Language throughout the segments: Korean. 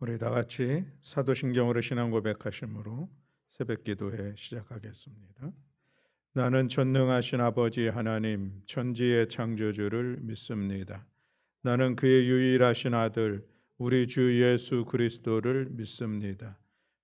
우리 다 같이 사도신경으로 신앙 고백하심으로 새벽 기도회 시작하겠습니다. 나는 전능하신 아버지 하나님 천지의 창조주를 믿습니다. 나는 그의 유일하신 아들 우리 주 예수 그리스도를 믿습니다.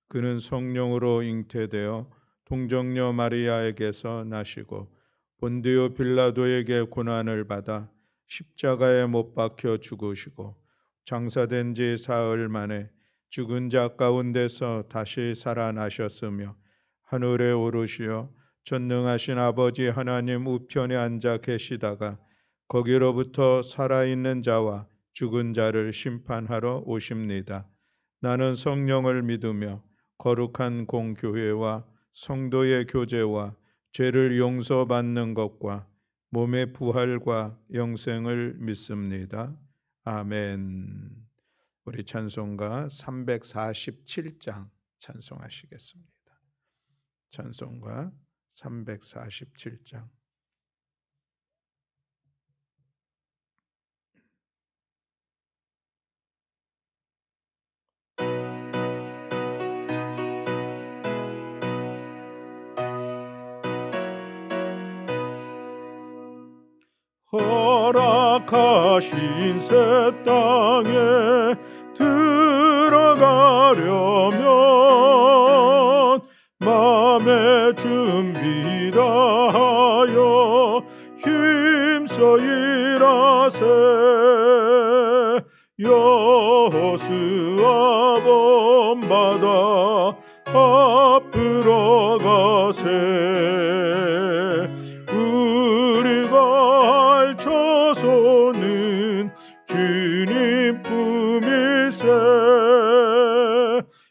그는 성령으로 잉태되어 동정녀 마리아에게서 나시고 본디오 빌라도에게 고난을 받아 십자가에 못 박혀 죽으시고 장사된 지 사흘 만에 죽은 자 가운데서 다시 살아나셨으며 하늘에 오르시어 전능하신 아버지 하나님 우편에 앉아 계시다가 거기로부터 살아있는 자와 죽은 자를 심판하러 오십니다. 나는 성령을 믿으며 거룩한 공교회와 성도의 교제와 죄를 용서받는 것과 몸의 부활과 영생을 믿습니다. 아멘. 우리 찬송가 347장 찬송하시겠습니다. 찬송가 347장. 허락하신 새 땅에 들어가려면 마음의 준비 다하여 힘써 일하세. 여호수아 본받아 앞으로 가세. 우리가 할 처소는 주님 품일세.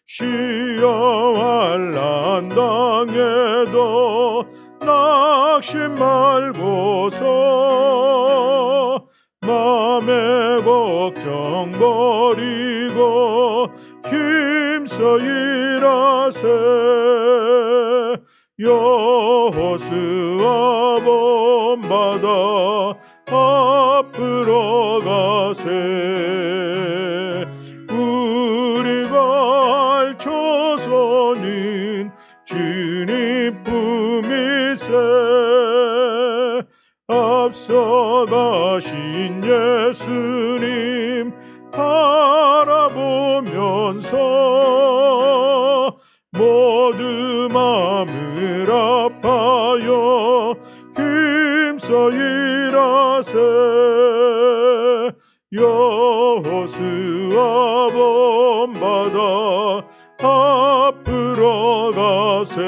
시험할 난 당해도 낙심 말고서 맘의 걱정 버리고 힘써 일하세. 여호수아 본받아 앞으로 가세. 우리가 할 처소는 주님 품일세. 앞서가신 예수님 바라보면서 모두 마음을 아파요 힘써 일하세. 여호수아 본받아 앞으로 가세.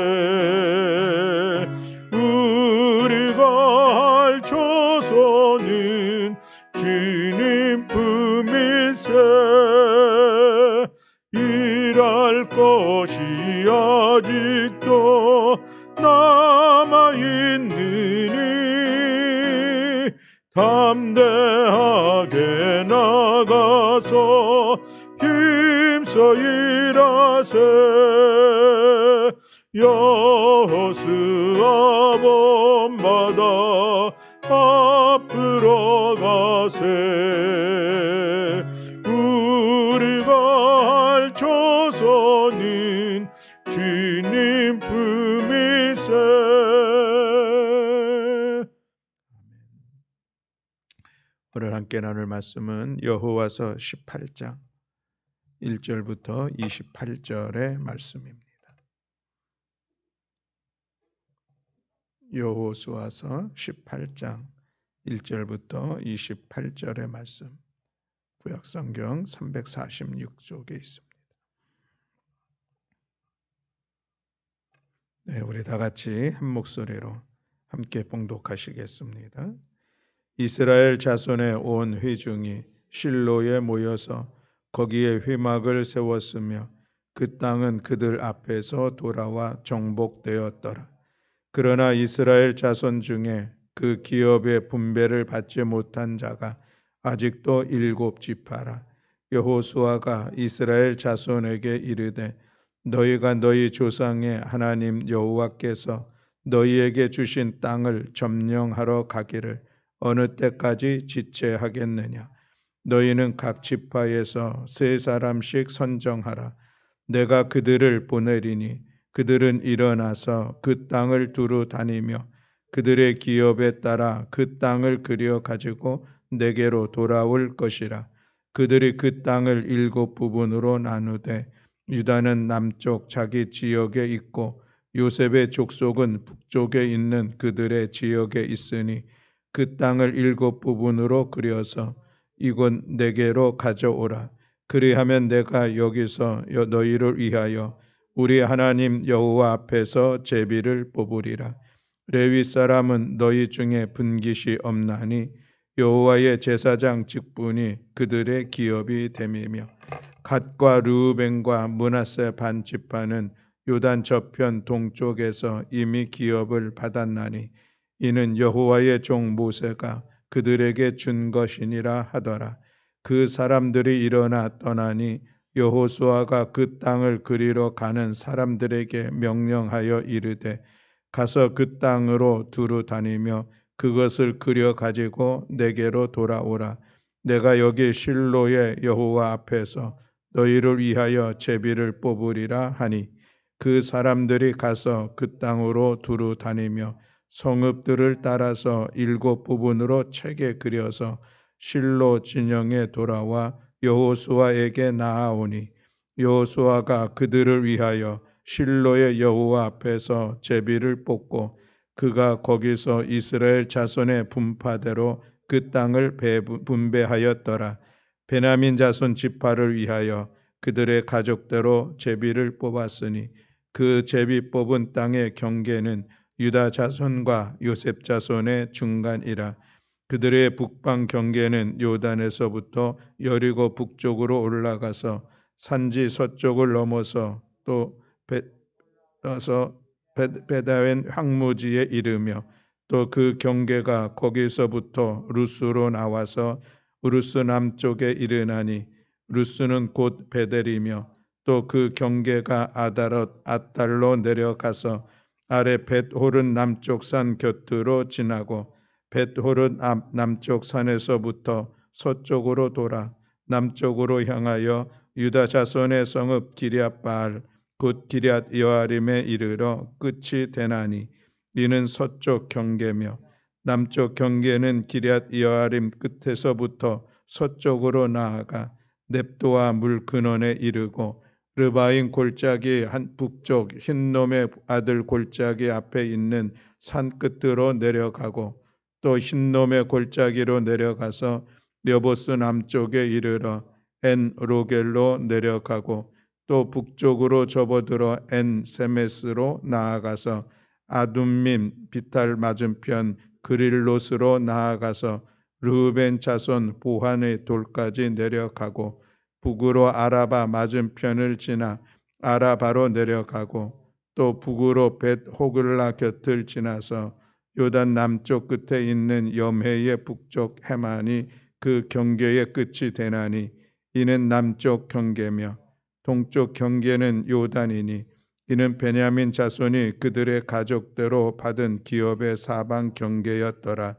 우리가 할 처소는 주님 품일세. 일할 것이 아직도 남아있느니 담대하게 나가서 힘써 일하세. 여호수아 본받아 앞으로 가세. 우리가 할 처소는 주님 품일세. 오늘 함께 나눌 말씀은 여호와서 18장 1절부터 28절의 말씀입니다. 여호수아서 18장 1절부터 28절의 말씀, 구약성경 346쪽에 있습니다. 네, 우리 다 같이 한 목소리로 함께 봉독하시겠습니다. 이스라엘 자손의 온 회중이 실로에 모여서 거기에 회막을 세웠으며 그 땅은 그들 앞에서 돌아와 정복되었더라. 그러나 이스라엘 자손 중에 그 기업의 분배를 받지 못한 자가 아직도 7지파라. 여호수아가 이스라엘 자손에게 이르되 너희가 너희 조상의 하나님 여호와께서 너희에게 주신 땅을 점령하러 가기를 어느 때까지 지체하겠느냐. 너희는 각 지파에서 세 사람씩 선정하라. 내가 그들을 보내리니 그들은 일어나서 그 땅을 두루 다니며 그들의 기업에 따라 그 땅을 그려 가지고 내게로 돌아올 것이라. 그들이 그 땅을 7부분으로 나누되 유다는 남쪽 자기 지역에 있고 요셉의 족속은 북쪽에 있는 그들의 지역에 있으니 그 땅을 7부분으로 그려서 이곳 내게로 가져오라. 그리하면 내가 여기서 너희를 위하여 우리 하나님 여호와 앞에서 제비를 뽑으리라. 레위 사람은 너희 중에 분깃이 없나니 여호와의 제사장 직분이 그들의 기업이 됨이며 갓과 르우벤과 므낫세 반 지파는 요단 저편 동쪽에서 이미 기업을 받았나니 이는 여호와의 종 모세가 그들에게 준 것이니라 하더라. 그 사람들이 일어나 떠나니 여호수아가 그 땅을 그리러 가는 사람들에게 명령하여 이르되 가서 그 땅으로 두루 다니며 그것을 그려 가지고 내게로 돌아오라. 내가 여기 실로의 여호와 앞에서 너희를 위하여 제비를 뽑으리라 하니 그 사람들이 가서 그 땅으로 두루 다니며 성읍들을 따라서 7부분으로 책에 그려서 실로 진영에 돌아와 여호수아에게 나아오니 여호수아가 그들을 위하여 실로의 여호와 앞에서 제비를 뽑고 그가 거기서 이스라엘 자손의 분파대로 그 땅을 분배하였더라. 베냐민 자손 지파를 위하여 그들의 가족대로 제비를 뽑았으니 그 제비 뽑은 땅의 경계는 유다 자손과 요셉 자손의 중간이라. 그들의 북방 경계는 요단에서부터 여리고 북쪽으로 올라가서 산지 서쪽을 넘어서 또 베다웬 황무지에 이르며 또 그 경계가 거기서부터 루스로 나와서 루스 남쪽에 이르나니 루스는 곧 베델이며 또 그 경계가 아달로 내려가서 아래 벳호른 남쪽 산 곁으로 지나고 벳호른 앞 남쪽 산에서부터 서쪽으로 돌아 남쪽으로 향하여 유다 자손의 성읍 기럇바알 곧 기럇 여아림에 이르러 끝이 되나니 이는 서쪽 경계며 남쪽 경계는 기럇 여아림 끝에서부터 서쪽으로 나아가 넵도와 물 근원에 이르고 르바인 골짜기 한 북쪽 흰놈의 아들 골짜기 앞에 있는 산 끝으로 내려가고 또 흰놈의 골짜기로 내려가서 여보스 남쪽에 이르러 엔 로겔로 내려가고 또 북쪽으로 접어들어 엔 세메스로 나아가서 아둠밈 비탈 맞은편 그릴롯으로 나아가서 르우벤 자손 보한의 돌까지 내려가고 북으로 아라바 맞은편을 지나 아라바로 내려가고 또 북으로 벳 호글라 곁을 지나서 요단 남쪽 끝에 있는 염해의 북쪽 해만이 그 경계의 끝이 되나니 이는 남쪽 경계며 동쪽 경계는 요단이니 이는 베냐민 자손이 그들의 가족대로 받은 기업의 사방 경계였더라.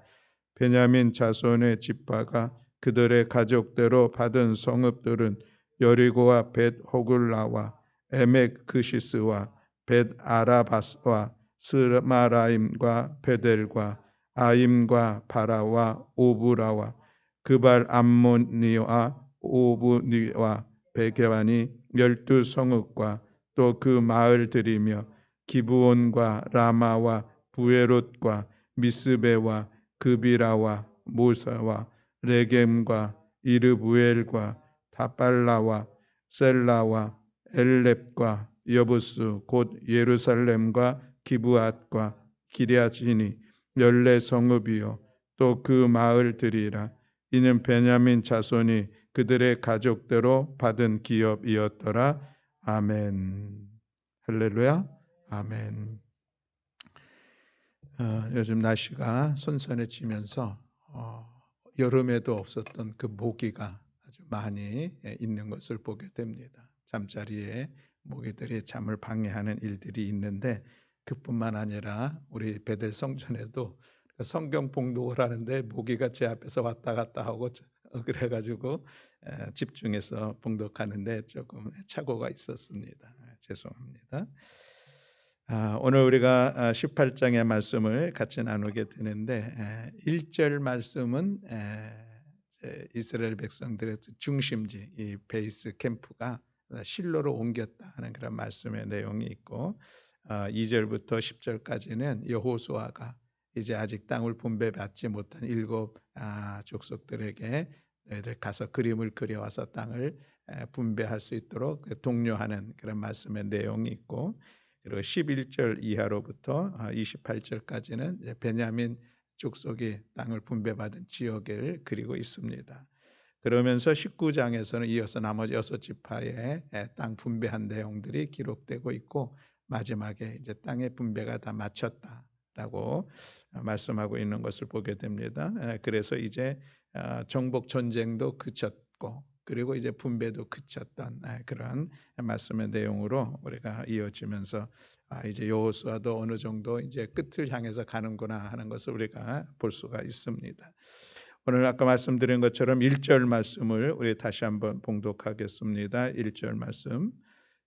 베냐민 자손의 지파가 그들의 가족대로 받은 성읍들은 여리고와 벳 호글라와 에멕 크시스와 벳 아라바스와 스마라임과 베델과 아임과 바라와 오브라와 그발 암모니와 오브니와 베게반이 12성읍과 또 그 마을들이며 기브온과 라마와 부에롯과 미스베와 그비라와 모사와 레겜과 이르부엘과 다발라와 셀라와 엘렙과 여부스 곧 예루살렘과 기브앗과 기랴지니 14성읍이요 또 그 마을들이라. 이는 베냐민 자손이 그들의 가족대로 받은 기업이었더라. 아멘. 할렐루야. 아멘. 요즘 날씨가 선선해지면서 여름에도 없었던 그 모기가 아주 많이 있는 것을 보게 됩니다. 잠자리에 모기들이 잠을 방해하는 일들이 있는데 그뿐만 아니라 우리 베델 성전에도 성경 봉독을 하는데 모기가 제 앞에서 왔다 갔다 하고 그래가지고 집중해서 봉독하는데 조금 착오가 있었습니다. 죄송합니다. 오늘 우리가 18장의 말씀을 같이 나누게 되는데 1절 말씀은 이스라엘 백성들의 중심지, 이 베이스 캠프가 실로로 옮겼다 하는 그런 말씀의 내용이 있고, 2절부터 10절까지는 여호수아가 이제 아직 땅을 분배받지 못한 일곱 족속들에게 너희들 가서 그림을 그려와서 땅을 분배할 수 있도록 독려하는 그런 말씀의 내용이 있고, 그리고 11절 이하로부터 28절까지는 베냐민 족속이 땅을 분배받은 지역을 그리고 있습니다. 그러면서 19장에서는 이어서 나머지 6지파의 땅 분배한 내용들이 기록되고 있고, 마지막에 이제 땅의 분배가 다 마쳤다라고 말씀하고 있는 것을 보게 됩니다. 그래서 이제 정복 전쟁도 그쳤고, 그리고 이제 분배도 그쳤던 그런 말씀의 내용으로 우리가 이어지면서 이제 여호수아도 어느 정도 이제 끝을 향해서 가는구나 하는 것을 우리가 볼 수가 있습니다. 오늘 아까 말씀드린 것처럼 1절 말씀을 우리 다시 한번 봉독하겠습니다. 1절 말씀.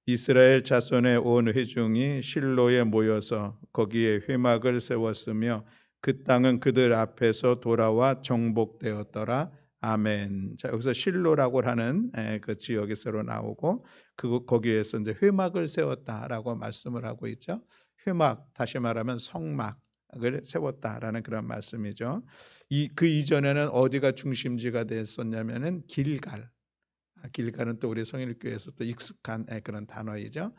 이스라엘 자손의 온 회중이 실로에 모여서 거기에 회막을 세웠으며 그 땅은 그들 앞에서 돌아와 정복되었더라. 아멘. 자, 여기서 실로라고 하는 그 지역이 새로 나오고, 거기에서 이제 회막을 세웠다라고 말씀을 하고 있죠. 회막, 다시 말하면 성막을 세웠다라는 그런 말씀이죠. 그 이전에는 어디가 중심지가 됐었냐면은 길갈은 또 우리 성일교회에서 또 익숙한 그런 단어이죠.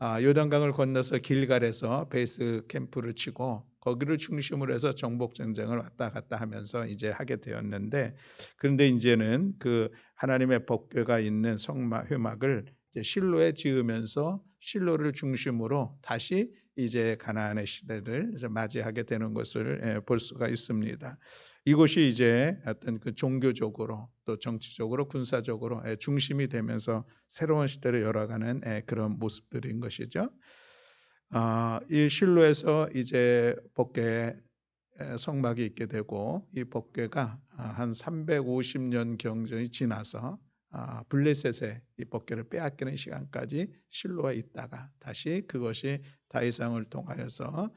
요단강을 건너서 길갈에서 베이스 캠프를 치고 거기를 중심으로 해서 정복 전쟁을 왔다 갔다 하면서 이제 하게 되었는데, 그런데 이제는 그 하나님의 법궤가 있는 성막 회막을 이제 실로에 지으면서 실로를 중심으로 다시 이제 가나안의 시대를 이제 맞이하게 되는 것을 볼 수가 있습니다. 이곳이 이제 어떤 그 종교적으로 또 정치적으로 군사적으로 중심이 되면서 새로운 시대를 열어가는 그런 모습들인 것이죠. 이 실로에서 이제 법궤 성막이 있게 되고, 이 법궤가 한 350년 경전이 지나서 블레셋의 이 법궤를 빼앗기는 시간까지 실로에 있다가 다시 그것이 다윗 왕을 통하여서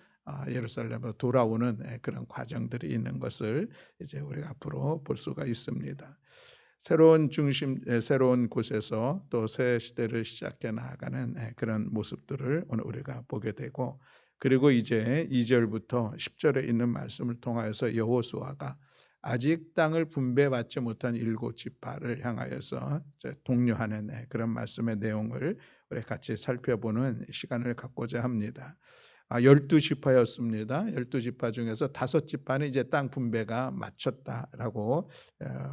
예루살렘으로 돌아오는 그런 과정들이 있는 것을 이제 우리가 앞으로 볼 수가 있습니다. 새로운 중심, 새로운 곳에서 또 새 시대를 시작해 나가는 그런 모습들을 오늘 우리가 보게 되고, 그리고 이제 2절부터 10절에 있는 말씀을 통하여서 여호수아가 아직 땅을 분배받지 못한 7지파를 향하여서 독려하는 그런 말씀의 내용을 우리 같이 살펴보는 시간을 갖고자 합니다. 12지파였습니다. 12지파 중에서 5지파는 이제 땅 분배가 마쳤다라고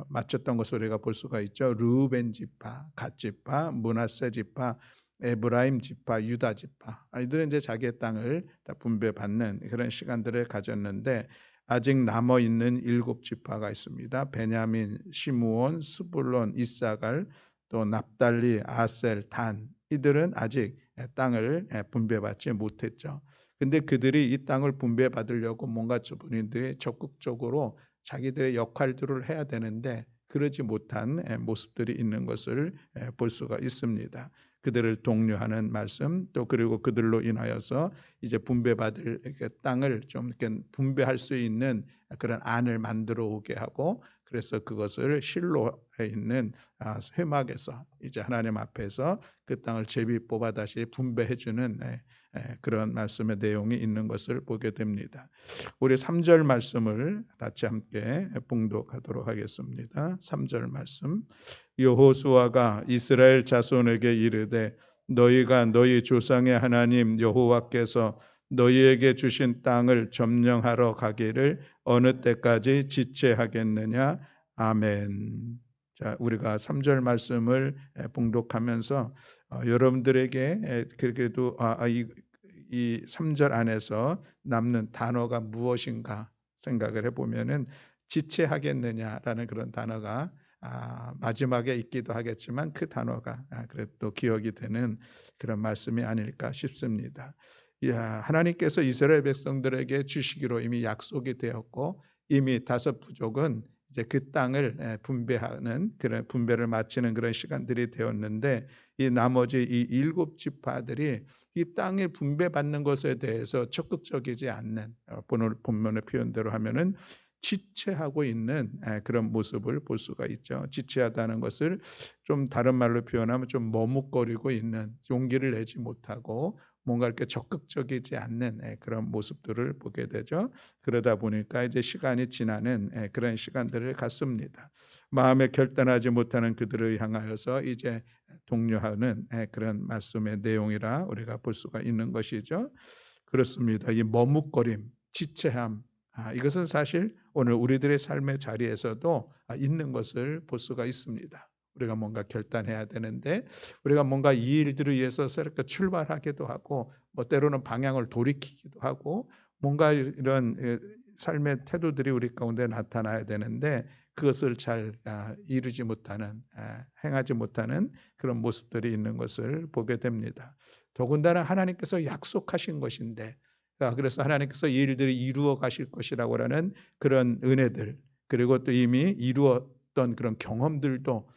마쳤던 것을 우리가 볼 수가 있죠. 르우벤 지파, 갓 지파, 므낫세 지파, 에브라임 지파, 유다 지파, 이들은 이제 자기의 땅을 다 분배받는 그런 시간들을 가졌는데, 아직 남아 있는 7지파가 있습니다. 베냐민, 시므온, 스불론, 이사갈, 또 납달리, 아셀, 단, 이들은 아직 땅을 분배받지 못했죠. 근데 그들이 이 땅을 분배받으려고 뭔가 본인들이 적극적으로 자기들의 역할들을 해야 되는데 그러지 못한 모습들이 있는 것을 볼 수가 있습니다. 그들을 독려하는 말씀, 또 그리고 그들로 인하여서 이제 분배받을 땅을 좀 이렇게 분배할 수 있는 그런 안을 만들어 오게 하고, 그래서 그것을 실로에 있는 회막에서 이제 하나님 앞에서 그 땅을 제비 뽑아 다시 분배해 주는 그런 말씀의 내용이 있는 것을 보게 됩니다. 우리 3절 말씀을 같이 함께 봉독하도록 하겠습니다. 3절 말씀. 여호수아가 이스라엘 자손에게 이르되 너희가 너희 조상의 하나님 여호와께서 너희에게 주신 땅을 점령하러 가기를 어느 때까지 지체하겠느냐. 아멘. 자, 우리가 3절 말씀을 봉독하면서 여러분들에게 그래도 이 3절 안에서 남는 단어가 무엇인가 생각을 해보면은 지체하겠느냐라는 그런 단어가 마지막에 있기도 하겠지만 그 단어가 그래도 기억이 되는 그런 말씀이 아닐까 싶습니다. 하나님께서 이스라엘 백성들에게 주시기로 이미 약속이 되었고, 이미 5 부족은 이제 그 땅을 분배하는 그런 분배를 마치는 그런 시간들이 되었는데 이 나머지 이 일곱 지파들이 이 땅을 분배받는 것에 대해서 적극적이지 않는 본문의 표현대로 하면은 지체하고 있는 그런 모습을 볼 수가 있죠. 지체하다는 것을 좀 다른 말로 표현하면 좀 머뭇거리고 있는 용기를 내지 못하고 뭔가 이렇게 적극적이지 않는 그런 모습들을 보게 되죠. 그러다 보니까 이제 시간이 지나는 그런 시간들을 갖습니다. 마음에 결단하지 못하는 그들을 향하여서 이제 독려하는 그런 말씀의 내용이라 우리가 볼 수가 있는 것이죠. 그렇습니다. 이 머뭇거림, 지체함, 이것은 사실 오늘 우리들의 삶의 자리에서도 있는 것을 볼 수가 있습니다. 우리가 뭔가 결단해야 되는데 우리가 뭔가 이 일들을 위해서 새롭게 출발하기도 하고 뭐 때로는 방향을 돌이키기도 하고 뭔가 이런 삶의 태도들이 우리 가운데 나타나야 되는데 그것을 잘 이루지 못하는 행하지 못하는 그런 모습들이 있는 것을 보게 됩니다. 더군다나 하나님께서 약속하신 것인데 그래서 하나님께서 이 일들을 이루어 가실 것이라고 하는 그런 은혜들 그리고 또 이미 이루었던 그런 경험들도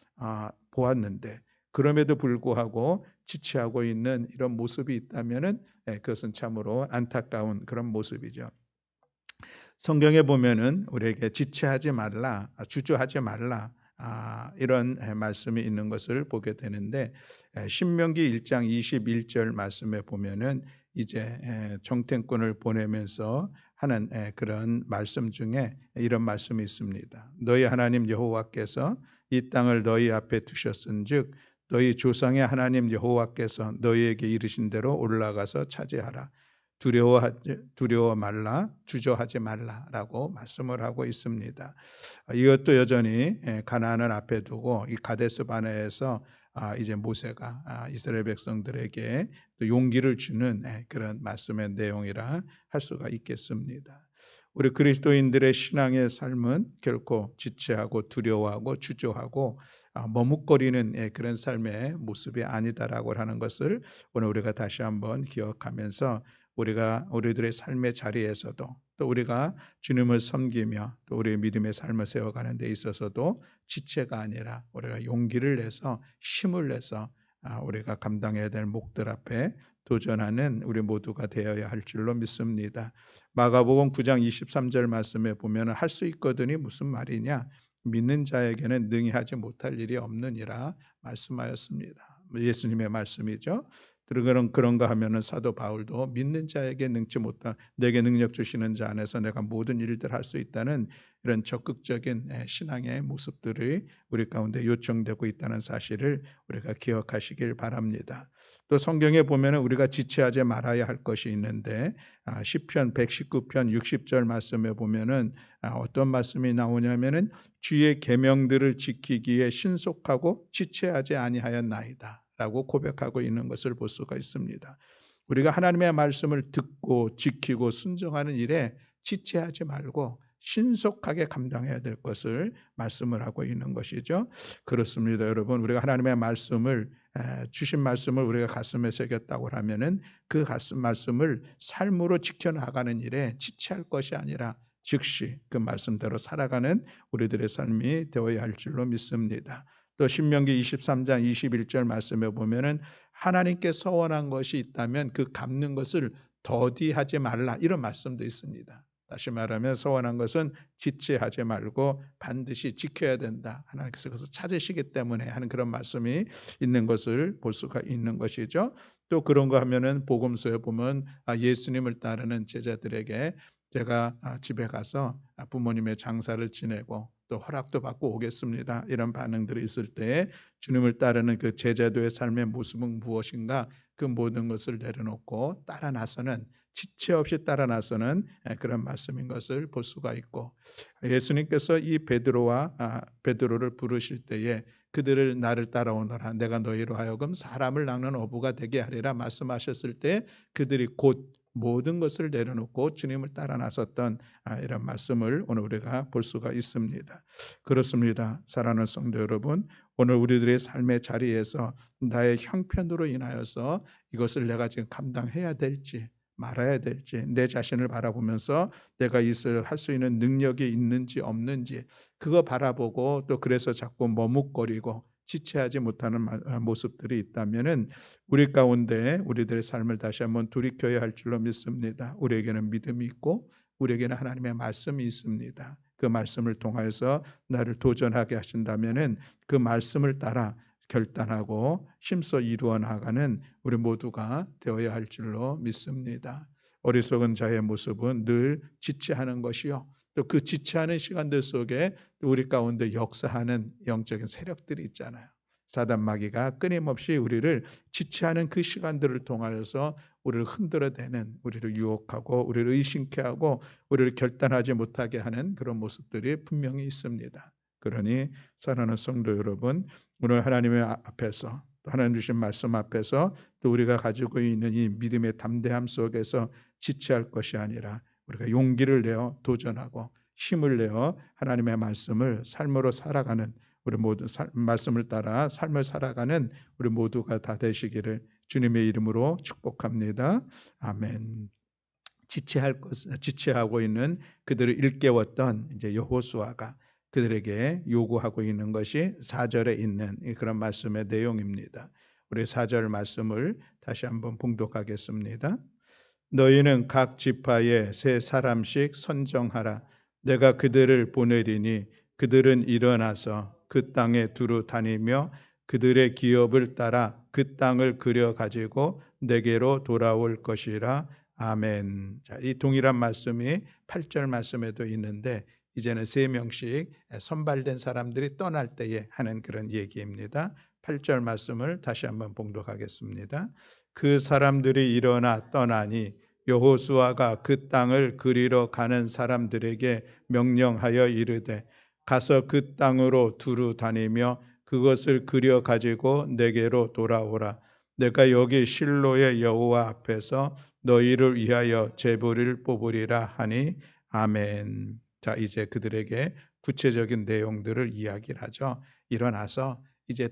보았는데 그럼에도 불구하고 지체하고 있는 이런 모습이 있다면은 그것은 참으로 안타까운 그런 모습이죠. 성경에 보면은 우리에게 지체하지 말라, 주저하지 말라 이런 말씀이 있는 것을 보게 되는데 신명기 1장 21절 말씀에 보면은 이제 정탐꾼을 보내면서 하는 그런 말씀 중에 이런 말씀이 있습니다. 너희 하나님 여호와께서 이 땅을 너희 앞에 두셨은즉 너희 조상의 하나님 여호와께서 너희에게 이르신 대로 올라가서 차지하라. 두려워 말라, 주저하지 말라라고 말씀을 하고 있습니다. 이것도 여전히 가나안을 앞에 두고 이 가데스 바네에서 이제 모세가 이스라엘 백성들에게 또 용기를 주는 그런 말씀의 내용이라 할 수가 있겠습니다. 우리 그리스도인들의 신앙의 삶은 결코 지체하고 두려워하고 주저하고 머뭇거리는 그런 삶의 모습이 아니다라고 하는 것을 오늘 우리가 다시 한번 기억하면서 우리들의 삶의 자리에서도 또 우리가 주님을 섬기며 또 우리의 믿음의 삶을 세워가는 데 있어서도 지체가 아니라 우리가 용기를 내서 힘을 내서 우리가 감당해야 될 목들 앞에 도전하는 우리 모두가 되어야 할 줄로 믿습니다. 마가복음 9장 23절 말씀에 보면 할 수 있거든이 무슨 말이냐? 믿는 자에게는 능히 하지 못할 일이 없느니라 말씀하였습니다. 예수님의 말씀이죠. 그런가 하면은 사도 바울도 믿는 자에게 능치 못한 내게 능력 주시는 자 안에서 내가 모든 일들 할 수 있다는 이런 적극적인 신앙의 모습들이 우리 가운데 요청되고 있다는 사실을 우리가 기억하시길 바랍니다. 또 성경에 보면은 우리가 지체하지 말아야 할 것이 있는데 시편 119편 60절 말씀에 보면은 어떤 말씀이 나오냐면은 주의 계명들을 지키기에 신속하고 지체하지 아니하였나이다. 라고 고백하고 있는 것을 볼 수가 있습니다. 우리가 하나님의 말씀을 듣고 지키고 순종하는 일에 지체하지 말고 신속하게 감당해야 될 것을 말씀을 하고 있는 것이죠. 그렇습니다, 여러분. 우리가 하나님의 말씀을 주신 말씀을 우리가 가슴에 새겼다고 하면은 그 가슴 말씀을 삶으로 지켜나가는 일에 지체할 것이 아니라 즉시 그 말씀대로 살아가는 우리들의 삶이 되어야 할 줄로 믿습니다. 또 신명기 23장 21절 말씀에 보면은 하나님께 서원한 것이 있다면 그 갚는 것을 더디하지 말라 이런 말씀도 있습니다. 다시 말하면 서원한 것은 지체하지 말고 반드시 지켜야 된다. 하나님께서 그것을 찾으시기 때문에 하는 그런 말씀이 있는 것을 볼 수가 있는 것이죠. 또 그런가 하면은 복음서에 보면 예수님을 따르는 제자들에게 제가 집에 가서 부모님의 장사를 지내고 또 허락도 받고 오겠습니다. 이런 반응들이 있을 때 주님을 따르는 그 제자도의 삶의 모습은 무엇인가? 그 모든 것을 내려놓고 따라 나서는 지체 없이 따라 나서는 그런 말씀인 것을 볼 수가 있고 예수님께서 이 베드로를 부르실 때에 그들을 나를 따라오너라 내가 너희로 하여금 사람을 낚는 어부가 되게 하리라 말씀하셨을 때 그들이 곧 모든 것을 내려놓고 주님을 따라 나섰던 이런 말씀을 오늘 우리가 볼 수가 있습니다. 그렇습니다. 사랑하는 성도 여러분, 오늘 우리들의 삶의 자리에서 나의 형편으로 인하여서 이것을 내가 지금 감당해야 될지 말아야 될지, 내 자신을 바라보면서 내가 할 수 있는 능력이 있는지 없는지 그거 바라보고 또 그래서 자꾸 머뭇거리고 지체하지 못하는 모습들이 있다면은 우리 가운데 우리들의 삶을 다시 한번 돌이켜야 할 줄로 믿습니다. 우리에게는 믿음이 있고 우리에게는 하나님의 말씀이 있습니다. 그 말씀을 통하여서 나를 도전하게 하신다면은 그 말씀을 따라 결단하고 힘써 이루어 나가는 우리 모두가 되어야 할 줄로 믿습니다. 어리석은 자의 모습은 늘 지체하는 것이요. 또 그 지체하는 시간들 속에 또 우리 가운데 역사하는 영적인 세력들이 있잖아요. 사단 마귀가 끊임없이 우리를 지체하는 그 시간들을 통하여서 우리를 흔들어대는, 우리를 유혹하고 우리를 의심케 하고 우리를 결단하지 못하게 하는 그런 모습들이 분명히 있습니다. 그러니 사랑하는 성도 여러분, 오늘 하나님의 앞에서 또 하나님 주신 말씀 앞에서 또 우리가 가지고 있는 이 믿음의 담대함 속에서 지체할 것이 아니라 우리가 용기를 내어 도전하고 힘을 내어 하나님의 말씀을 삶으로 살아가는 우리 모두 말씀을 따라 삶을 살아가는 우리 모두가 다 되시기를 주님의 이름으로 축복합니다. 아멘. 지체하고 있는 그들을 일깨웠던 이제 여호수아가 그들에게 요구하고 있는 것이 4절에 있는 그런 말씀의 내용입니다. 우리 4절 말씀을 다시 한번 봉독하겠습니다. 너희는 각 지파에 세 사람씩 선정하라. 내가 그들을 보내리니 그들은 일어나서 그 땅에 두루 다니며 그들의 기업을 따라 그 땅을 그려 가지고 내게로 돌아올 것이라. 아멘. 자, 이 동일한 말씀이 8절 말씀에도 있는데 이제는 3명씩 선발된 사람들이 떠날 때에 하는 그런 얘기입니다. 8절 말씀을 다시 한번 봉독하겠습니다. 그 사람들이 일어나 떠나니 여호수아가 그 땅을 그리러 가는 사람들에게 명령하여 이르되 가서 그 땅으로 두루 다니며 그것을 그려 가지고 내게로 돌아오라. 내가 여기 실로의 여호와 앞에서 너희를 위하여 제물을 뽑으리라 하니 아멘. 자, 이제 그들에게 구체적인 내용들을 이야기를 하죠. 일어나서 이제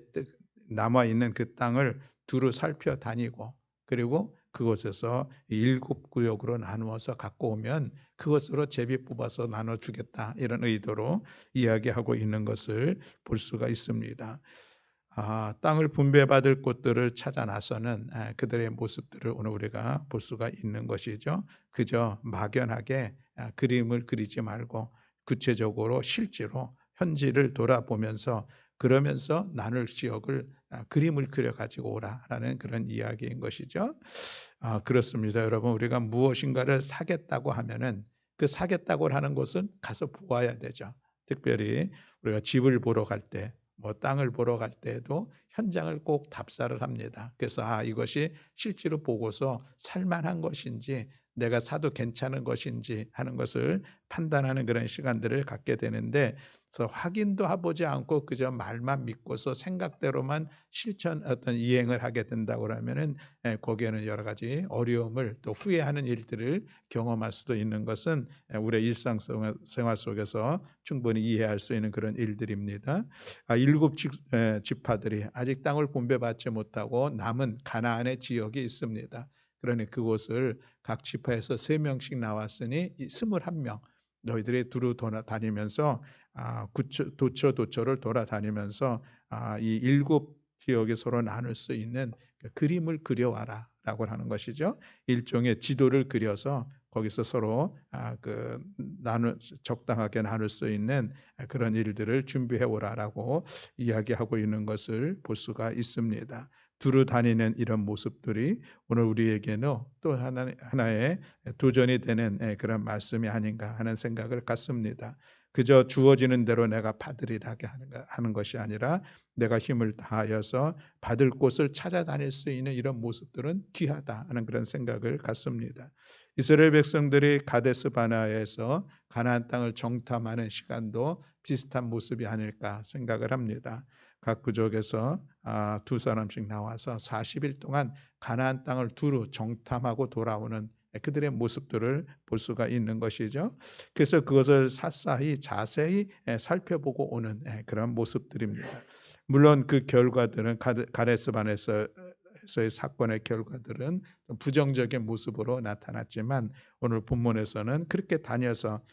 남아 있는 그 땅을 두루 살펴 다니고 그리고 그곳에서 7구역으로 나누어서 갖고 오면 그것으로 제비 뽑아서 나눠주겠다 이런 의도로 이야기하고 있는 것을 볼 수가 있습니다. 땅을 분배받을 곳들을 찾아 나서는 그들의 모습들을 오늘 우리가 볼 수가 있는 것이죠. 그저 막연하게 그림을 그리지 말고 구체적으로 실제로 현지를 돌아보면서 그러면서 나눌 지역을 그림을 그려 가지고 오라라는 그런 이야기인 것이죠. 그렇습니다. 여러분, 우리가 무엇인가를 사겠다고 하면은 그 사겠다고 하는 곳은 가서 보아야 되죠. 특별히 우리가 집을 보러 갈 때, 뭐 땅을 보러 갈 때에도 현장을 꼭 답사를 합니다. 그래서 이것이 실제로 보고서 살만한 것인지 내가 사도 괜찮은 것인지 하는 것을 판단하는 그런 시간들을 갖게 되는데, 그래서 확인도 해보지 않고 그저 말만 믿고서 생각대로만 어떤 이행을 하게 된다고 하면은 거기에는 여러 가지 어려움을 또 후회하는 일들을 경험할 수도 있는 것은 우리의 일상생활 속에서 충분히 이해할 수 있는 그런 일들입니다. 7지파들이 아직 땅을 분배받지 못하고 남은 가나안의 지역이 있습니다. 그러니 그곳을 각 지파에서 3명씩 나왔으니 21명 너희들이 두루 돌아다니면서 도처를 돌아다니면서 이 7지역에 서로 나눌 수 있는 그림을 그려와라 라고 하는 것이죠. 일종의 지도를 그려서 거기서 서로 적당하게 나눌 수 있는 그런 일들을 준비해 오라라고 이야기하고 있는 것을 볼 수가 있습니다. 두루 다니는 이런 모습들이 오늘 우리에게는 또 하나의 도전이 되는 그런 말씀이 아닌가 하는 생각을 갖습니다. 그저 주어지는 대로 내가 받으리라게 하는 것이 아니라 내가 힘을 다하여서 받을 곳을 찾아다닐 수 있는 이런 모습들은 귀하다 하는 그런 생각을 갖습니다. 이스라엘 백성들이 가데스 바네아에서 가나안 땅을 정탐하는 시간도 비슷한 모습이 아닐까 생각을 합니다. 각 부족에서 2사람씩 나와서 40일 동안 가나안 땅을 두루 정탐하고 돌아오는 그들의 모습들을 볼 수가 있는 것이죠. 그래서 그것을 자세히 살펴보고 오는 그런 모습들입니다. 물론 그 결과들은 가데스 에서의 사건의 결과들은 좀 부정적인 모습으로 나타났지만 오늘 본문에서는 그렇게 다녀서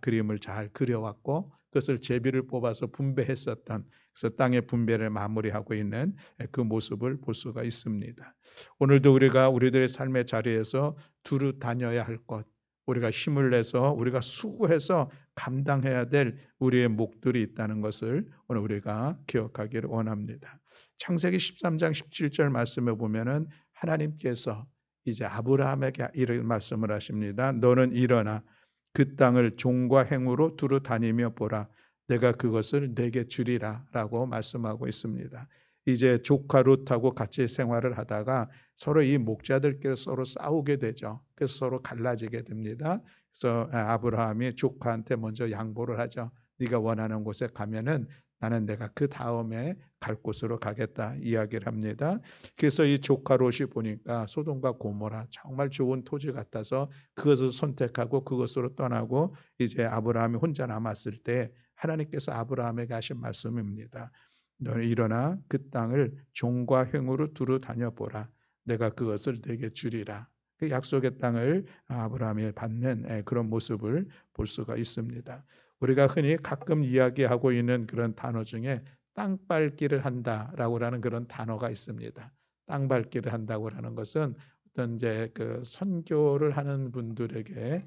그림을 잘 그려왔고 그것을 제비를 뽑아서 분배했었던, 그래서 땅의 분배를 마무리하고 있는 그 모습을 볼 수가 있습니다. 오늘도 우리가 우리들의 삶의 자리에서 두루 다녀야 할 것, 우리가 힘을 내서 우리가 수고해서 감당해야 될 우리의 목들이 있다는 것을 오늘 우리가 기억하기를 원합니다. 창세기 13장 17절 말씀에 보면은 하나님께서 이제 아브라함에게 이런 말씀을 하십니다. 너는 일어나 그 땅을 종과 행으로 두루 다니며 보라. 내가 그것을 내게 주리라 라고 말씀하고 있습니다. 이제 조카 롯하고 같이 생활을 하다가 서로 이 목자들끼리 서로 싸우게 되죠. 그래서 서로 갈라지게 됩니다. 그래서 아브라함이 조카한테 먼저 양보를 하죠. 네가 원하는 곳에 가면은 나는 내가 그 다음에 갈 곳으로 가겠다 이야기를 합니다. 그래서 이 조카 롯이 보니까 소돔과 고모라 정말 좋은 토지 같아서 그것을 선택하고 그것으로 떠나고 이제 아브라함이 혼자 남았을 때 하나님께서 아브라함에게 하신 말씀입니다. 너는 일어나 그 땅을 종과 횡으로 두루 다녀보라. 내가 그것을 내게 주리라. 그 약속의 땅을 아브라함이 받는 그런 모습을 볼 수가 있습니다. 우리가 흔히 가끔 이야기하고 있는 그런 단어 중에 땅 밟기를 한다라고 하는 그런 단어가 있습니다. 땅 밟기를 한다고 하는 것은 어떤 이제 그 선교를 하는 분들에게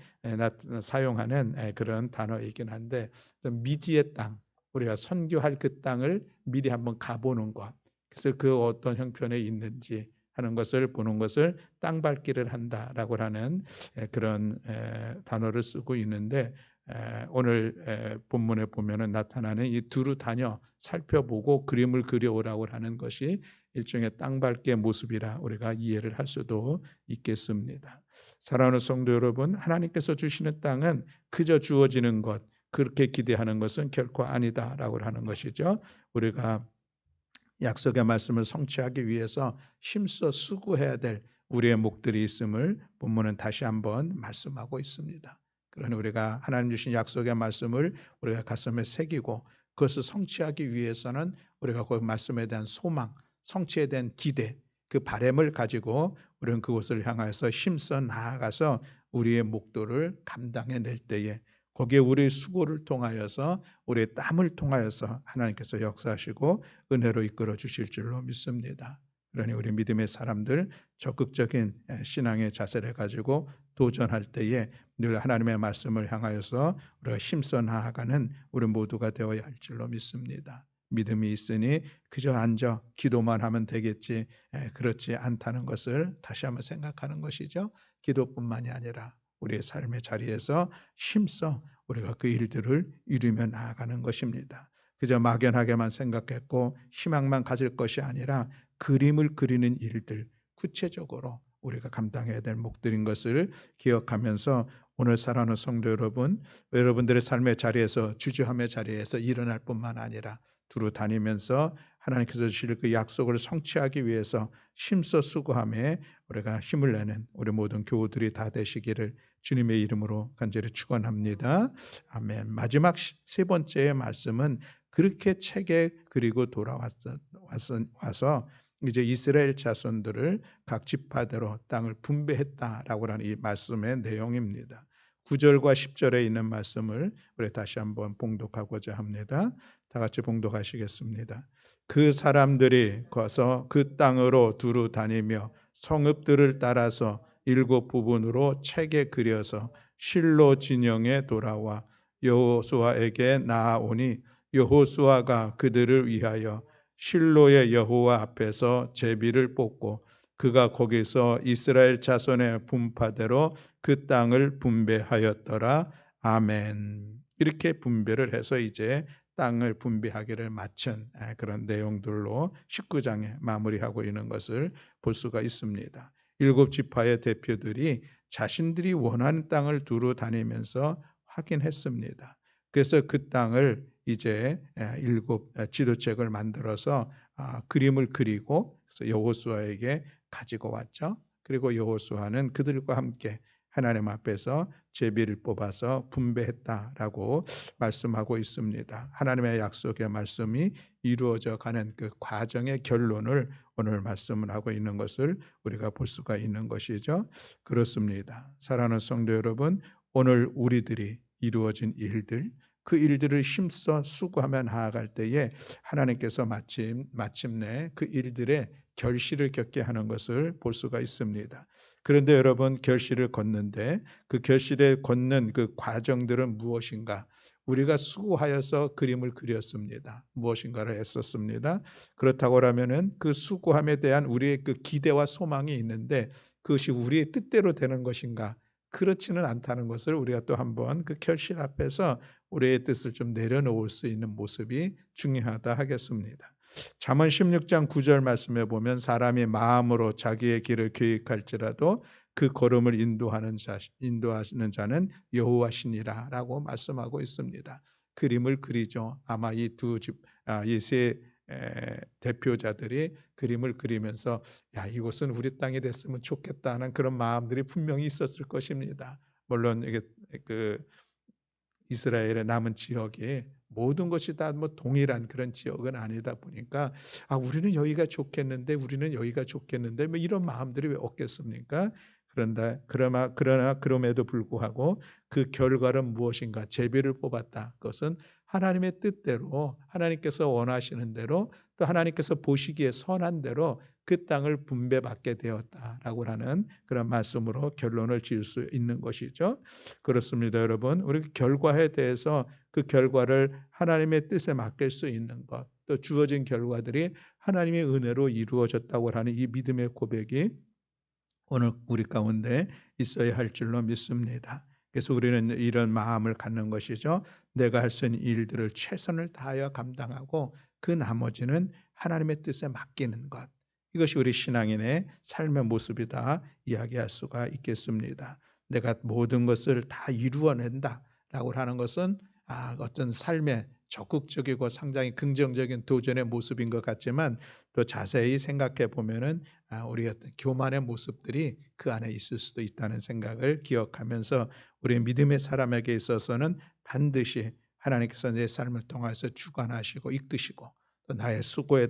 사용하는 그런 단어이긴 한데 미지의 땅, 우리가 선교할 그 땅을 미리 한번 가보는 것, 그래서 그 어떤 형편에 있는지 하는 것을 보는 것을 땅 밟기를 한다라고 하는 그런 단어를 쓰고 있는데 오늘 본문에 보면은 나타나는 이 두루 다녀 살펴보고 그림을 그려오라고 하는 것이 일종의 땅 밟기의 모습이라 우리가 이해를 할 수도 있겠습니다. 사랑하는 성도 여러분, 하나님께서 주시는 땅은 그저 주어지는 것, 그렇게 기대하는 것은 결코 아니다라고 하는 것이죠. 우리가 약속의 말씀을 성취하기 위해서 힘써 수고해야 될 우리의 목들이 있음을 본문은 다시 한번 말씀하고 있습니다. 그러니 우리가 하나님 주신 약속의 말씀을 우리가 가슴에 새기고 그것을 성취하기 위해서는 우리가 그 말씀에 대한 소망, 성취에 대한 기대, 그 바람을 가지고 우리는 그것을 향해서 힘써 나아가서 우리의 목도를 감당해낼 때에 거기에 우리의 수고를 통하여서 우리의 땀을 통하여서 하나님께서 역사하시고 은혜로 이끌어 주실 줄로 믿습니다. 그러니 우리 믿음의 사람들 적극적인 신앙의 자세를 가지고 도전할 때에 늘 하나님의 말씀을 향하여서 우리가 힘써 나아가는 우리 모두가 되어야 할 줄로 믿습니다. 믿음이 있으니 그저 앉아 기도만 하면 되겠지, 그렇지 않다는 것을 다시 한번 생각하는 것이죠. 기도뿐만이 아니라 우리의 삶의 자리에서 힘써 우리가 그 일들을 이루며 나아가는 것입니다. 그저 막연하게만 생각했고 희망만 가질 것이 아니라 그림을 그리는 일들, 구체적으로 우리가 감당해야 될 목들인 것을 기억하면서 오늘 살아가는 성도 여러분, 여러분들의 삶의 자리에서 주저함의 자리에서 일어날 뿐만 아니라 두루 다니면서 하나님께서 주실 그 약속을 성취하기 위해서 힘써 수고하며 우리가 힘을 내는 우리 모든 교우들이 다 되시기를 주님의 이름으로 간절히 축원합니다. 아멘. 마지막 세 번째 말씀은 그렇게 책에 그리고 와서 이제 이스라엘 자손들을 각 지파대로 땅을 분배했다라고 하는 이 말씀의 내용입니다. 9절과 10절에 있는 말씀을 우리 다시 한번 봉독하고자 합니다. 다 같이 봉독하시겠습니다. 그 사람들이 가서 그 땅으로 두루 다니며 성읍들을 따라서 7 부분으로 책에 그려서 실로 진영에 돌아와 여호수아에게 나아오니 여호수아가 그들을 위하여 실로의 여호와 앞에서 제비를 뽑고 그가 거기서 이스라엘 자손의 분파대로 그 땅을 분배하였더라. 아멘. 이렇게 분배를 해서 이제 땅을 분배하기를 마친 그런 내용들로 19장에 마무리하고 있는 것을 볼 수가 있습니다. 7지파의 대표들이 자신들이 원하는 땅을 두루 다니면서 확인했습니다. 그래서 그 땅을 이제 7 지도책을 만들어서 그림을 그리고 그래서 여호수아에게 가지고 왔죠. 그리고 여호수아는 그들과 함께 하나님 앞에서 제비를 뽑아서 분배했다라고 말씀하고 있습니다. 하나님의 약속의 말씀이 이루어져 가는 그 과정의 결론을 오늘 말씀을 하고 있는 것을 우리가 볼 수가 있는 것이죠. 그렇습니다. 사랑하는 성도 여러분, 오늘 우리들이 이루어진 일들, 그 일들을 힘써 수고하며 나아갈 때에 하나님께서 마침내 그 일들의 결실을 겪게 하는 것을 볼 수가 있습니다. 그런데 여러분, 결실을 걷는데 그 결실에 걷는 그 과정들은 무엇인가? 우리가 수고하여서 그림을 그렸습니다. 무엇인가를 했었습니다. 그렇다고 하면은 그 수고함에 대한 우리의 그 기대와 소망이 있는데 그것이 우리의 뜻대로 되는 것인가? 그렇지는 않다는 것을 우리가 또 한번 그 결실 앞에서 우리의 뜻을 좀 내려놓을 수 있는 모습이 중요하다 하겠습니다. 잠언 16장 9절 말씀에 보면 사람이 마음으로 자기의 길을 계획할지라도 그 걸음을 인도하시는 자는 여호와시니라라고 말씀하고 있습니다. 그림을 그리죠. 아마 이세 대표자들이 그림을 그리면서 야, 이곳은 우리 땅이 됐으면 좋겠다는 그런 마음들이 분명히 있었을 것입니다. 물론 이게 그 이스라엘의 남은 지역이 모든 것이 다 뭐 동일한 그런 지역은 아니다 보니까 우리는 여기가 좋겠는데 우리는 여기가 좋겠는데 뭐 이런 마음들이 왜 없겠습니까? 그러나 그럼에도 불구하고 그 결과는 무엇인가? 제비를 뽑았다. 그것은 하나님의 뜻대로 하나님께서 원하시는 대로 또 하나님께서 보시기에 선한 대로 그 땅을 분배받게 되었다라고 하는 그런 말씀으로 결론을 지을 수 있는 것이죠. 그렇습니다, 여러분. 우리 결과에 대해서 그 결과를 하나님의 뜻에 맡길 수 있는 것, 또 주어진 결과들이 하나님의 은혜로 이루어졌다고 하는 이 믿음의 고백이 오늘 우리 가운데 있어야 할 줄로 믿습니다. 그래서 우리는 이런 마음을 갖는 것이죠. 내가 할 수 있는 일들을 최선을 다하여 감당하고 그 나머지는 하나님의 뜻에 맡기는 것. 이것이 우리 신앙인의 삶의 모습이다 이야기할 수가 있겠습니다. 내가 모든 것을 다 이루어낸다라고 하는 것은 어떤 삶의 적극적이고 상당히 긍정적인 도전의 모습인 것 같지만 또 자세히 생각해 보면은 우리 어떤 교만의 모습들이 그 안에 있을 수도 있다는 생각을 기억하면서 우리 믿음의 사람에게 있어서는 반드시 하나님께서 내 삶을 통해서 주관하시고 이끄시고 또 나의 수고에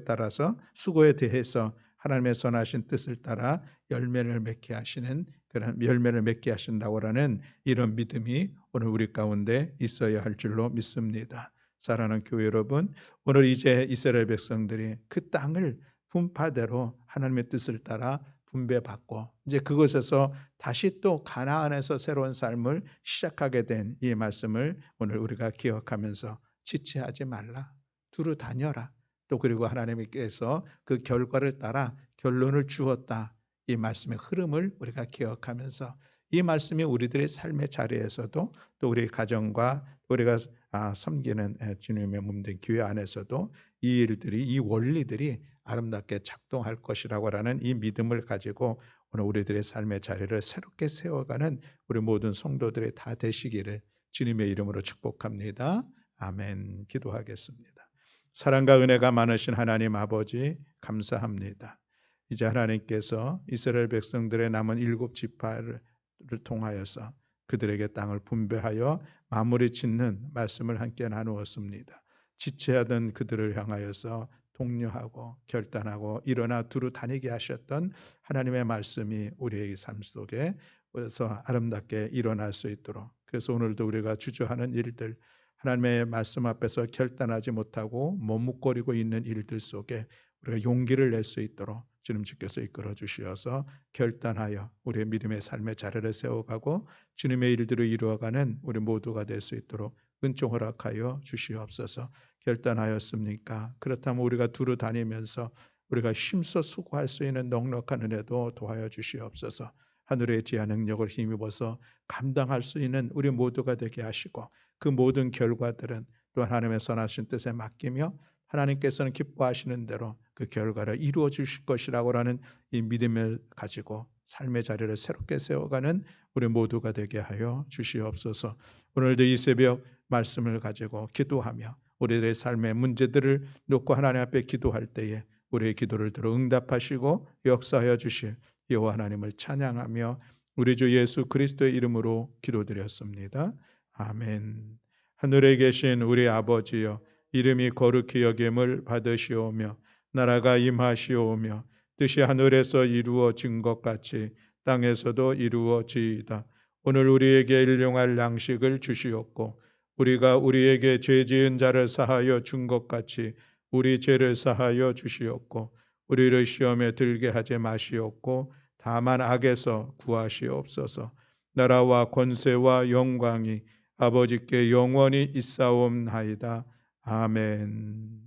대해서 하나님의 선하신 뜻을 따라 열매를 맺게 하시는 그런 열매를 맺게 하신다고 하는 이런 믿음이 오늘 우리 가운데 있어야 할 줄로 믿습니다. 사랑하는 교회 여러분, 오늘 이제 이스라엘 백성들이 그 땅을 분파대로 하나님의 뜻을 따라 분배받고 이제 그곳에서 다시 또 가나안에서 새로운 삶을 시작하게 된 이 말씀을 오늘 우리가 기억하면서 지체하지 말라. 두루 다녀라. 또 그리고 하나님께서 그 결과를 따라 결론을 주었다. 이 말씀의 흐름을 우리가 기억하면서 이 말씀이 우리들의 삶의 자리에서도 또 우리 가정과 우리가 섬기는 주님의 몸된 교회 안에서도 이 일들이 이 원리들이 아름답게 작동할 것이라고 하는 이 믿음을 가지고 오늘 우리들의 삶의 자리를 새롭게 세워가는 우리 모든 성도들이 다 되시기를 주님의 이름으로 축복합니다. 아멘. 기도하겠습니다. 사랑과 은혜가 많으신 하나님 아버지 감사합니다. 이제 하나님께서 이스라엘 백성들의 남은 7지파를 통하여서 그들에게 땅을 분배하여 마무리 짓는 말씀을 함께 나누었습니다. 지체하던 그들을 향하여서 독려하고 결단하고 일어나 두루 다니게 하셨던 하나님의 말씀이 우리의 삶 속에 그래서 아름답게 일어날 수 있도록 그래서 오늘도 우리가 주저하는 일들 하나님의 말씀 앞에서 결단하지 못하고 머뭇거리고 있는 일들 속에 우리가 용기를 낼 수 있도록 주님 주께서 이끌어 주시어서 결단하여 우리의 믿음의 삶의 자리를 세워가고 주님의 일들을 이루어가는 우리 모두가 될 수 있도록 은총 허락하여 주시옵소서. 결단하였습니까? 그렇다면 우리가 두루 다니면서 우리가 힘써 수고할 수 있는 넉넉한 은혜도 도와여 주시옵소서. 하늘의 지하 능력을 힘입어서 감당할 수 있는 우리 모두가 되게 하시고 그 모든 결과들은 또 하나님의 선하신 뜻에 맡기며 하나님께서는 기뻐하시는 대로 그 결과를 이루어 주실 것이라고 하는 이 믿음을 가지고 삶의 자리를 새롭게 세워가는 우리 모두가 되게 하여 주시옵소서. 오늘도 이 새벽 말씀을 가지고 기도하며 우리들의 삶의 문제들을 놓고 하나님 앞에 기도할 때에 우리의 기도를 들어 응답하시고 역사하여 주실 여호와 하나님을 찬양하며 우리 주 예수 그리스도의 이름으로 기도드렸습니다. 아멘. 하늘에 계신 우리 아버지여 이름이 거룩히 여김을 받으시오며 나라가 임하시오며 뜻이 하늘에서 이루어진 것 같이 땅에서도 이루어지이다. 오늘 우리에게 일용할 양식을 주시옵고 우리가 우리에게 죄 지은 자를 사하여 준 것 같이 우리 죄를 사하여 주시옵고 우리를 시험에 들게 하지 마시옵고 다만 악에서 구하시옵소서. 나라와 권세와 영광이 아버지께 영원히 있사옵나이다. 아멘.